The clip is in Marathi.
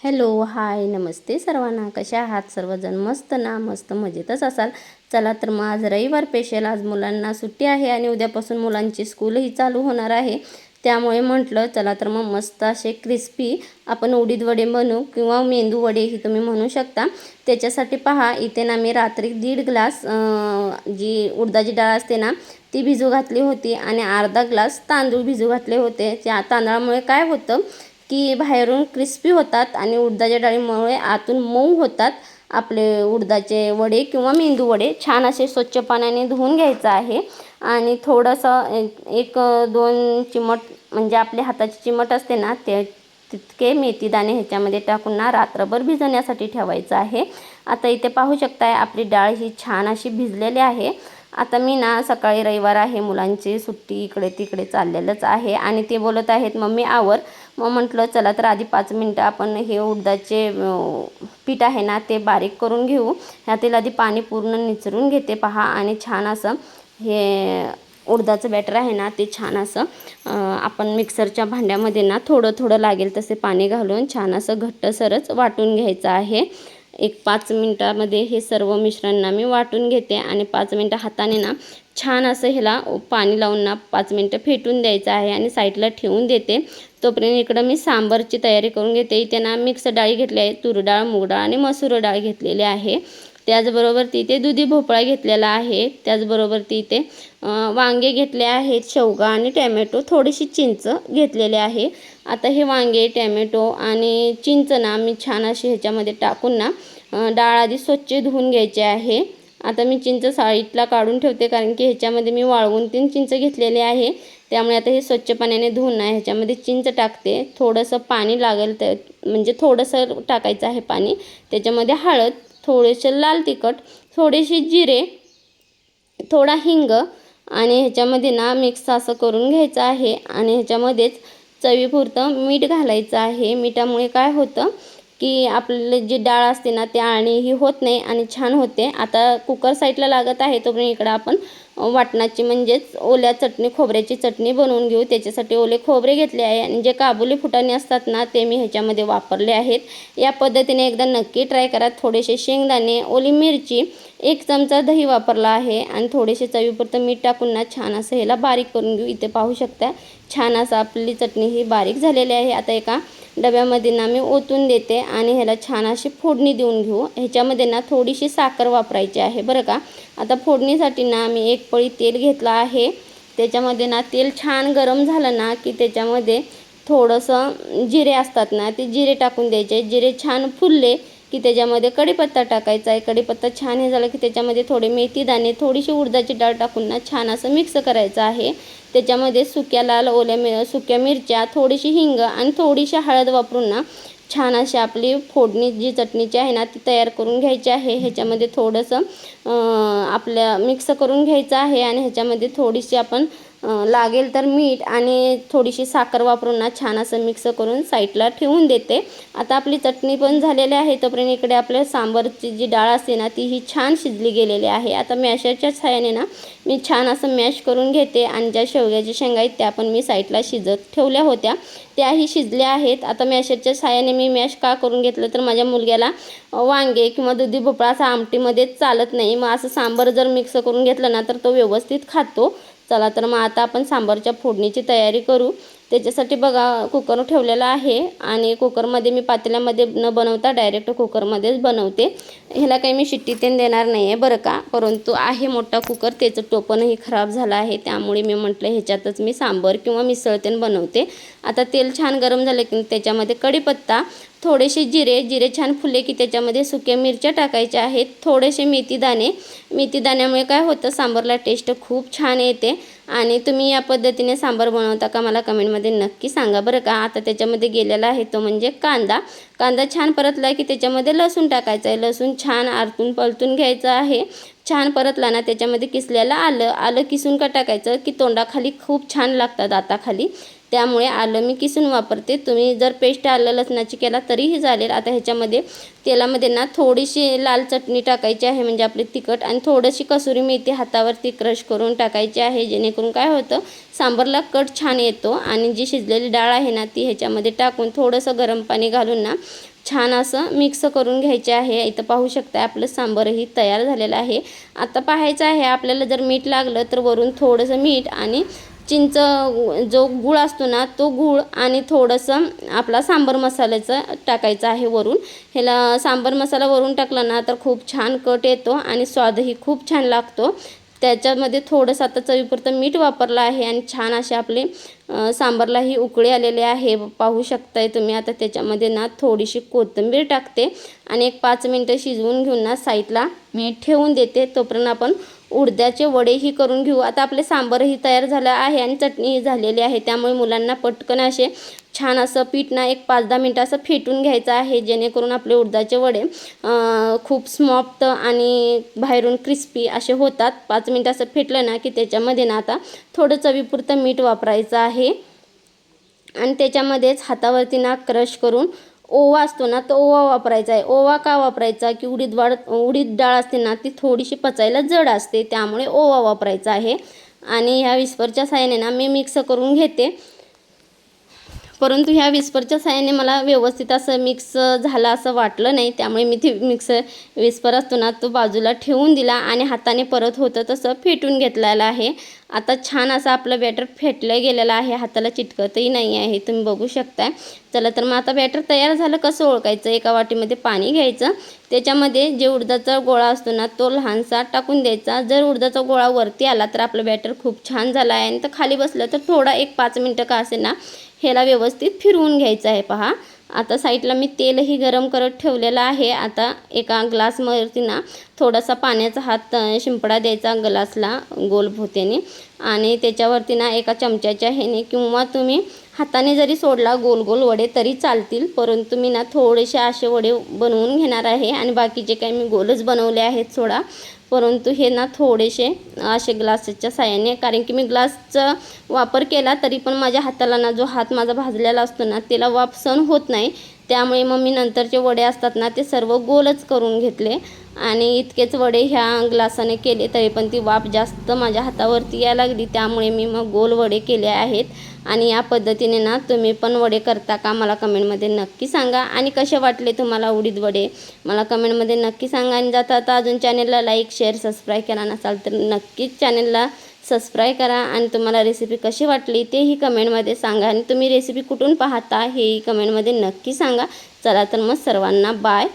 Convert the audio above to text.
हॅलो, हाय, नमस्ते सर्वांना. कशा आहात सर्वजण? मस्त ना? मस्त मजेतच असाल. चला तर मग आज रविवार स्पेशल. आज मुलांना सुट्टी आहे आणि उद्यापासून मुलांची स्कूलही चालू होणार आहे. त्यामुळे म्हटलं चला तर मग मस्त असे क्रिस्पी आपण उडीद वडे बनवू किंवा मेंदू वडेही तुम्ही म्हणू शकता. त्याच्यासाठी पहा, इथे ना मी रात्री 1.5 ग्लास जी उडदाची डाळ असते ना ती भिजू घातली होती आणि अर्धा ग्लास तांदूळ भिजू घातले होते. त्या तांदळामुळे काय होतं की बाहेरून क्रिस्पी होतात आणि उडदाच्या डाळीमुळे आतून मऊ होतात. आपले उडदाचे वडे किंवा मेंदू वडे छान असे स्वच्छ पाण्याने धुवून घ्यायचं आहे आणि थोडंसं एक 2 चिमट म्हणजे आपल्या हाताची चिमट असते ना ते तितके मेथीदाणे ह्याच्यामध्ये टाकून ना रात्रभर भिजवण्यासाठी ठेवायचं आहे. आता इथे पाहू शकताय आपली डाळ ही छान अशी भिजलेली आहे. आता मी ना सकाळी रविवार आहे, मुलांची सुट्टी, इकडे तिकडे चाललेलंच आहे आणि ते बोलत आहेत मम्मी आवर. मग म्हटलं चला तर आधी 5 मिनटं आपण हे उडदाचे पीठ आहे ना ते बारीक करून घेऊ. ह्यातील आधी पाणी पूर्ण निचरून घेते पहा आणि छान असं हे उडदाचं बॅटर आहे ना ते छान असं आपण मिक्सरच्या भांड्यामध्ये ना थोडं थोडं लागेल तसे पाणी घालून छान असं घट्टसरच वाटून घ्यायचं आहे. एक 5 मिनटामध्ये हे सर्व मिश्रण मी वाटून घेते आणि 5 मिनटं हाताने ना छान असं ह्याला पाणी लावून ना 5 मिनटं फेटून द्यायचं आहे आणि साईडला ठेवून देते. तोपर्यंत इकडं मी सांबारची तयारी करून घेते. इथे ना मिक्स डाळी घेतली आहे, तूर डाळ, मूग डाळ आणि मसूर डाळ घेतलेली आहे. त्याचबरोबर तिथे दुधी भोपळा घेतलेला आहे. त्याचबरोबर तिथे वांगे घेतले आहेत, शेवगा आणि टॅमॅटो, थोडीशी चिंच घेतलेली आहे. आता हे वांगे, टॅमॅटो आणि चिंच ना मी छान अशी ह्याच्यामध्ये टाकून ना डाळ आधी स्वच्छ धुवून घ्यायची आहे. आता मी चिंच साईडला काढून ठेवते कारण की ह्याच्यामध्ये मी वाळवून 3 चिंच घेतलेली आहे. त्यामुळे आता हे स्वच्छ पाण्याने धुवून ना ह्याच्यामध्ये चिंच टाकते. थोडंसं पाणी लागेल तर म्हणजे थोडंसं टाकायचं आहे पाणी. त्याच्यामध्ये हळद, थोडेसे लाल तिखट, थोडेसे जिरे, थोडा हिंग आणि ह्याच्यामध्ये ना मिक्स असं करून घ्यायचं आहे आणि ह्याच्यामध्येच चवीपुरतं मीठ घालायचं आहे. मिठामुळे काय होतं की आपले जी डाळ असते ना ती आळणी होत नाही आणि छान होते. आता कुकर साईडला लागत आहे तोपर्यंत इकडं आपण वाटणाची म्हणजेच ओल्या खोबऱ्याची चटणी बनवून घेऊ. त्याच्यासाठी ओले खोबरे घेतले आहे आणि जे काबुली फुटाणे असतात ना ते मी ह्याच्यामध्ये वापरले आहेत. या पद्धतीने एकदा नक्की ट्राय करा. थोडेसे शेंगदाणे, ओली मिरची, 1 चमचा दही वापरला आहे आणि थोडेसे चवीपुरतं मीठ टाकून ना छान असं ह्याला बारीक करून घेऊ. इथे पाहू शकता छान असं आपली चटणी ही बारीक झालेली आहे. आता एका डब्यामध्ये ना मी ओतून देते आणि ह्याला छान अशी फोडणी देऊन घेऊ. ह्याच्यामध्ये ना थोडीशी साखर वापरायची आहे बरं का. आता फोडणीसाठी ना मी 1 पळी तेल घेतलं आहे. त्याच्यामध्ये ना तेल छान गरम झालं ना की त्याच्यामध्ये थोडंसं जिरे असतात ना ते जिरे टाकून द्यायचे. जिरे छान फुलले की त्याच्यामध्ये कढीपत्ता टाकायचा आहे. कढीपत्ता छान हे झालं की त्याच्यामध्ये थोडे मेथी दाणे, थोडीशी उडदाची डाळ टाकून ना छान असं मिक्स करायचं आहे. त्याच्यामध्ये सुक्या लाल सुक्या मिरच्या, थोडीशी हिंग आणि थोडीशी हळद वापरून ना छान अशी आपली फोडणी जी चटणीची आहे ना ती तयार करून घ्यायची आहे. ह्याच्यामध्ये थोडंसं आपल्या मिक्स करून घ्यायचं आहे आणि ह्याच्यामध्ये थोडीशी आपण लागेल तर मीठ आणि थोडीशी साखर वापरून ना छान असं मिक्स करून साईडला ठेवून देते. आता आपली चटणी पण झालेली आहे तोपर्यंत इकडे आपल्या सांबारची जी डाळ असते ना ती ही छान शिजली गेलेली आहे. आता मॅशरच्या सहाय्याने ना मी छान असं मॅश करून घेते आणि ज्या शेवग्याच्या शेंगा आहेत त्या पण मी साईडला शिजत ठेवल्या होत्या, त्याही शिजल्या आहेत. आता मॅशरच्या सहाय्याने मी मॅश का करून घेतलं तर माझ्या मुलग्याला वांगे किंवा दुधी भोपळा असं आमटीमध्ये चालत नाही. मग असं सांबार जर मिक्स करून घेतलं ना तर तो व्यवस्थित खातो. चला तर मग आता आपण सांबारच्या फोडणीची तयारी करू. त्याच्यासाठी बघा कुकर ठेवलेला आहे आणि कुकरमध्ये मी पातेल्यामध्ये न बनवता डायरेक्ट कुकरमध्येच बनवते. ह्याला काही मी शिट्टी तेन देणार नाही आहे बरं का. परंतु आहे मोठा कुकर, त्याचं टोपणही खराब झालं आहे त्यामुळे मी म्हटलं ह्याच्यातच मी सांबार किंवा मिसळ तेन बनवते. आता तेल छान गरम झालं की त्याच्यामध्ये कढीपत्ता, थोडेसे जिरे छान फुलले की त्याच्यामध्ये सुक्या मिरच्या टाकायच्या आहेत, थोडेसे मेथी दाण्यामुळे काय होतं सांबारला टेस्ट खूप छान येते. आणि तुम्ही या पद्धतीने सांबार बनवता का मला कमेंटमध्ये नक्की सांगा बरं का. आता त्याच्यामध्ये गेलेला आहे तो म्हणजे कांदा छान परतला की त्याच्यामध्ये लसूण टाकायचं आहे. लसूण छान आरतून पलटून घ्यायचं आहे. छान परतला ना त्याच्यामध्ये किसलेलं आलं किसून का टाकायचं की तोंडाखाली खूप छान लागतं दाताखाली. त्यामुळे आलं मी किसून वापरते. तुम्ही जर पेस्ट आलं लसणाची केला तरीही चालेल. आता ह्याच्यामध्ये तेलामध्ये ना थोडीशी लाल चटणी टाकायची आहे, म्हणजे आपले तिखट, आणि थोडीशी कसुरी मेथी हातावरती क्रश करून टाकायची आहे, जेणेकरून काय होतं सांबारला कट छान येतो. आणि जी शिजलेली डाळ आहे ना ती ह्याच्यामध्ये टाकून थोडंसं गरम पाणी घालून ना छान असं मिक्स करून घ्यायचे आहे. इथं पाहू शकता आपलं सांबारही तयार झालेलं आहे. आता पाहायचं आहे आपल्याला जर मीठ लागलं तर वरून थोडंसं मीठ आणि चिंच जो गूळ असतो ना तो गूळ आणि थोडंसं आपला सांबार मसाल्याचं टाकायचं आहे वरून. ह्याला सांबार मसाला वरून टाकला ना तर खूप छान कट येतो आणि स्वादही खूप छान लागतो. त्याच्यामध्ये थोडंसं आता चवीपुरतं मीठ वापरलं आहे आणि छान असे आपले सांबारलाही उकळी आलेले आहे, पाहू शकताय तुम्ही. आता त्याच्यामध्ये ना थोडीशी कोथिंबीर टाकते आणि एक 5 मिनटं शिजवून घेऊन ना साईडला मी ठेवून देते. तोपर्यंत आपण उडद्याचे वडेही करून घेऊ. आता आपले सांबारही तयार झालं आहे आणि चटणीही झालेली आहे, त्यामुळे मुलांना पटकन असे छान असं पीठ ना एक 5-10 मिनटं असं फेटून घ्यायचं आहे, जेणेकरून आपले उडदाचे वडे खूप सॉफ्ट आणि बाहेरून क्रिस्पी असे होतात. 5 मिनटं असं फेटलं ना की त्याच्यामध्ये ना आता थोडं चवीपुरतं मीठ वापरायचं आहे आणि त्याच्यामध्येच हातावरती ना क्रश करून ओवा असतो ना तो ओवा वापरायचा आहे. ओवा का वापरायचा की उडीद डाळ असते ना ती थोडीशी पचायला जड असते, त्यामुळे ओवा वापरायचा आहे. आणि ह्या विस्परच्या साहाय्याने ना मी मिक्स करून घेते, परंतु ह्या विस्परच्या साहाय्याने मला व्यवस्थित असं मिक्स झालं असं वाटलं नाही, त्यामुळे मी ते विस्पर असतो ना तो बाजूला ठेवून दिला आणि हाताने परत होतं तसं फेटून घेतलेलं आहे. आता छान असं आपलं बॅटर फेटलं गेलेलं आहे, हाताला चिटकतही नाही आहे, तुम्ही बघू शकताय. चला तर मग आता बॅटर तयार झालं कसं ओळखायचं. एका वाटीमध्ये पाणी घ्यायचं, त्याच्यामध्ये जे उडदाचा गोळा असतो ना तो लहानसा टाकून द्यायचा. जर उडदाचा गोळा वरती आला तर आपलं बॅटर खूप छान झालं आहे, आणि तर खाली बसलं तर थोडा एक 5 मिनटं का असे ना ह्याला व्यवस्थित फिरवून घ्यायचं आहे. पहा आता साईडला मी तेलही गरम करत ठेवलेलं आहे. आता एका ग्लासवरती ना थोडासा पाण्याचा हात शिंपडा द्यायचा ग्लासला गोल भोवत्याने, आणि त्याच्यावरती ना एका चमच्याच्या ह्याने किंवा तुम्ही हाताने जरी सोडला गोल गोल वडे तरी चालतील, परंतु मी ना थोडेसे असे वडे बनवून घेणार आहे आणि बाकीचे काही मी गोलच बनवले आहेत सोडा. परंतु हे ना थोडेसे असे ग्लासच्या साहाय्याने, कारण की मी ग्लासचा वापर केला तरी पण माझ्या हाताला ना जो हात माझा भाजलेला असतो ना त्याला वाफ सहन होत नाही, त्यामुळे मग मी नंतरचे वडे असतात ना ते सर्व गोलच करून घेतले आणि इतकेच वडे ह्या ग्लासाने केले तरी पण ती वाफ जास्त माझ्या हातावरती यायला लागली, त्यामुळे मी मग गोल वडे केले आहेत. आणि या पद्धतीने ना तुम्ही पण वडे करता का मला कमेंटमध्ये नक्की सांगा, आणि कसे वाटले तुम्हाला उडीद वडे मला कमेंटमध्ये नक्की सांगा. आणि जाता आता अजून चॅनलला लाईक शेअर सबस्क्राईब केला नसाल तर नक्कीच चॅनलला सबस्क्राईब करा, आणि तुम्हाला रेसिपी कशी वाटली तेही कमेंटमध्ये सांगा, आणि तुम्ही रेसिपी कुठून पाहता हेही कमेंटमध्ये नक्की सांगा. चला तर मग सर्वांना बाय.